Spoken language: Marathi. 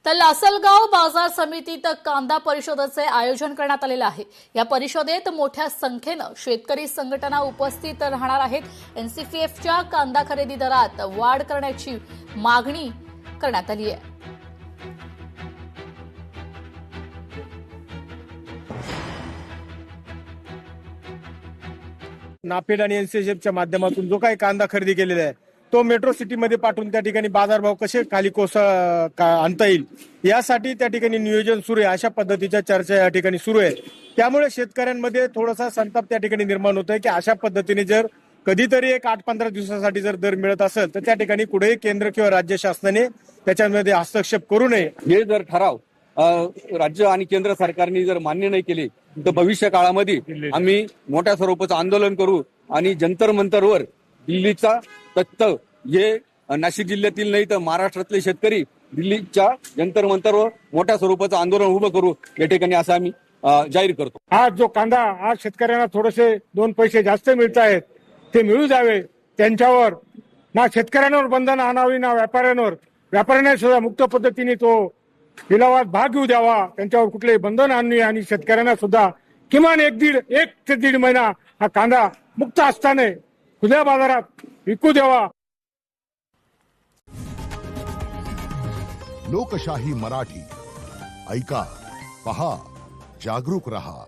तर लासलगाव बाजार समितीत कांदा परिषदेचे आयोजन करण्यात आलेले आहे। या परिषदेत मोठ्या संख्येने शेतकरी संघटना उपस्थित राहणार आहेत। एनसीपीएफच्या कांदा खरेदी दरात वाढ करण्याची मागणी करण्यात आली आहे। नाफेड आणि एनसीएफच्या माध्यमातून जो काही कांदा खरेदी केलेला आहे तो मेट्रो सिटीमध्ये पाठवून त्या ठिकाणी बाजारभाव कसे खाली आणता येईल यासाठी त्या ठिकाणी नियोजन सुरू आहे। अशा पद्धतीच्या चर्चा या ठिकाणी सुरू आहे। त्यामुळे शेतकऱ्यांमध्ये थोडासा संताप त्या ठिकाणी निर्माण होत आहे की अशा पद्धतीने जर कधीतरी एक 8-15 दिवसासाठी जर दर मिळत असेल तर त्या ठिकाणी कुठेही केंद्र किंवा राज्य शासनाने त्याच्यामध्ये हस्तक्षेप करू नये। हे जर ठराव राज्य आणि केंद्र सरकारने जर मान्य नाही केले तर भविष्य काळामध्ये आम्ही मोठ्या स्वरूपाचं आंदोलन करू आणि जंतर मंतरवर दिल्लीचा तख्त हे नाशिक जिल्ह्यातील नाही तर महाराष्ट्रातले शेतकरी दिल्लीच्या जंतर मंतरवर मोठ्या स्वरूपाचं आंदोलन उभं करू या ठिकाणी असं आम्ही जाहीर करतो। आज जो कांदा आज शेतकऱ्यांना थोडेसे 2 पैसे जास्त मिळत आहेत ते मिळू जावे, त्यांच्यावर ना शेतकऱ्यांवर बंधन आणावी ना व्यापाऱ्यांना सुद्धा मुक्त पद्धतीने तो लिलावात भाग घेऊ द्यावा, त्यांच्यावर कुठलेही बंधन आणणे आणि शेतकऱ्यांना सुद्धा किमान 1 ते 1.5 महिना हा कांदा मुक्त असताना खुल्या बाजारात विकू द्यावा। लोकशाही मराठी ऐका, पहा, जागरूक रहा।